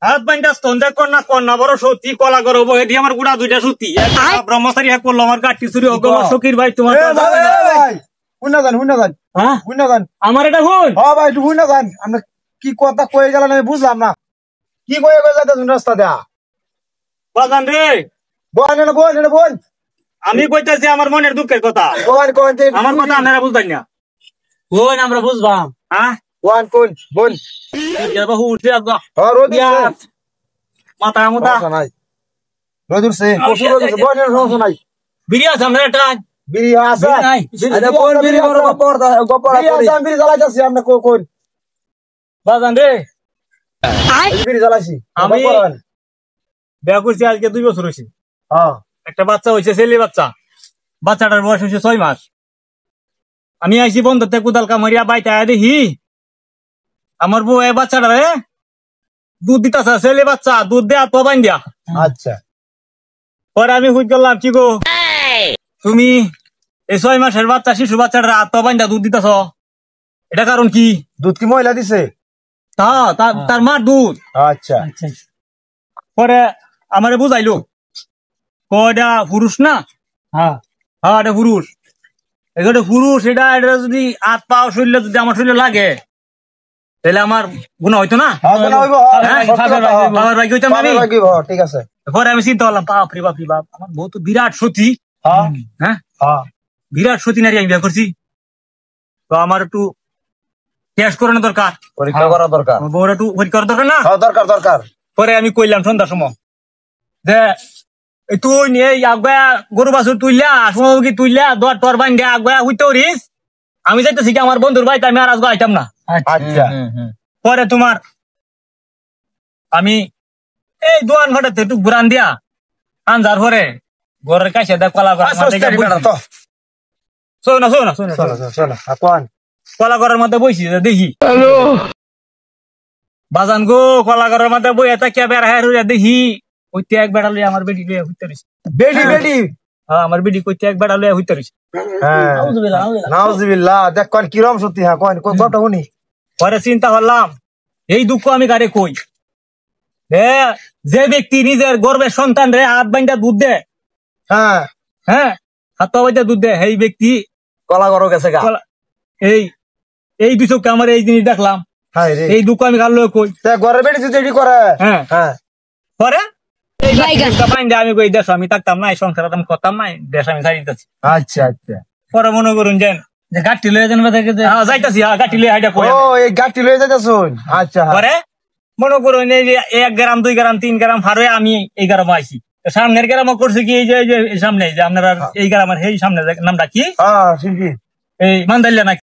হাত বাইন্দা স্তন্দে কন্যা কন্যা বড় সত্যি কলা করবো এটি আমার গুড়া দুইটা সত্যি ব্রহ্মচারী এক করলো আমার গাঠি চুরি হোক সকির ভাই তোমার আমার এটা ভুল ভাই একটু বুঝ না যান আমরা কি কথা কয়ে গেলেন আমি বুঝলাম না কি কয়ে গেলে রাস্তা দেয়া বাজান রে বোন আমি কইতাছি আমার মনের দুঃখের কথা আমার কথা আপনারা বুঝবেন না বোন আমরা বুঝবাম হ্যাঁ বোন বাহু উঠে আসবা মাথা মুতা নাই রোদুর সে বোনের সমস্যা নাই বিড়ি আছে আপনার একটা বিড়ি আছে নাই আরে বোন বিড়ি বড় গপর আছে আমি বিড়ি জ্বালাইতাছি আপনি কোন বাজান রে বিড়ি জ্বালাইছি আমি বিয়া করছি আজকে 2 বছর হয়েছে হ্যাঁ একটা বাচ্চা হয়েছে ছেলে বাচ্চাটার বয়স হয়েছে 6 মাস আমি আইসি বন্ধতে কুদাল কামড়িয়া বাইতে আয়া দেখি আমার বউ এই বাচ্চাটারে দুধ দিতেছে ছেলে বাচ্চা দুধ দেয়া তো বাইন দিয়া আচ্ছা পরে আমি হুট করলাম কি গো তুমি এই 6 মাসের বাচ্চা শিশু বাচ্চাটার তো বাইন দুধ দিতেছ এটা কারণ কি দুধ কি মহিলা দিছে তার মার দুধ আচ্ছা পরে আমারে বুঝাইলো কয়টা পুরুষ না হ্যাঁ এটা পুরুষ এটা পুরুষ এটা যদি হাত পাও শরীরে যদি আমার শরীরে লাগে তাহলে আমার গুণা হইতো না ঠিক আছে পরে আমি চিন্তা করলাম বাপরে বাপ আমার বউ তো বিরাট সতী হ্যাঁ বিরাট সতী নারী আমি বিয়ে করছি তো আমার একটু টেস্ট করানো দরকার পরীক্ষা করা দরকার বউর একটু পরীক্ষা করা দরকার না দরকার পরে আমি কইলাম সন্ধ্যার সময় যে তুই এই আগুয়া গরু বাছুর তুইলা সময় তুইলা দর টর বাইন দিয়া আগুয়া হইতে রিস আমি যাইতেছি কি আমার বন্ধুর বাড়িতে আমি আর আজকে আইতাম না আচ্ছা পরে তোমার আমি এই দোয়ান ঘাটাতে একটু ঘুরান দিয়া আনজার পরে ঘরের কাছে দেখ কলা কলা ঘরের মধ্যে বইছি দেখি বাজান গো কলা ঘরের মধ্যে বই এটা কে বেড়া দেখি কইতে এক বেড়া লইয়া আমার বেডি লইয়া হইতে রইছে বেডি আমার বেডি কইতে এক বেড়া লইয়া হইতে রইছে নাউজুবিল্লাহ দেখ কোন কিরম সত্যি হ্যাঁ কোন কথা শুনি পরে চিন্তা করলাম এই দুঃখ আমি কারে কই যে ব্যক্তি নিজের গর্বের সন্তান রে হাত বাইন্দা দুধ দে হ্যাঁ হাত বাইন্দা দুধ দে এই ব্যক্তি কলা করো গেছে গা এই দুই চোখে আমার এই জিনিস দেখলাম এই দুঃখ আমি কার লইয়া কই ঘরের বেডি যদি করে হ্যাঁ পরে আমি কই দেশ আমি থাকতাম না সংসার আমি করতাম না দেশ আমি ছাড়ি দিতেছি আচ্ছা পরে মনে করুন যে গাঠি লয়ে যান যাইতাছি গাঠি লয়ে হাইটা কই এই গাঠি লয়ে যাইতাছ আচ্ছা পরে মনে করুন এই যে 1 গ্রাম 2 গ্রাম 3 গ্রাম ফারে আমি এই গ্রাম আইছি সামনের গ্রাম করছে কি এই যে সামনে যে আপনারা এই গ্রামের এই সামনে নামটা কি শিল্পী এই মান্দালিয়া নাকি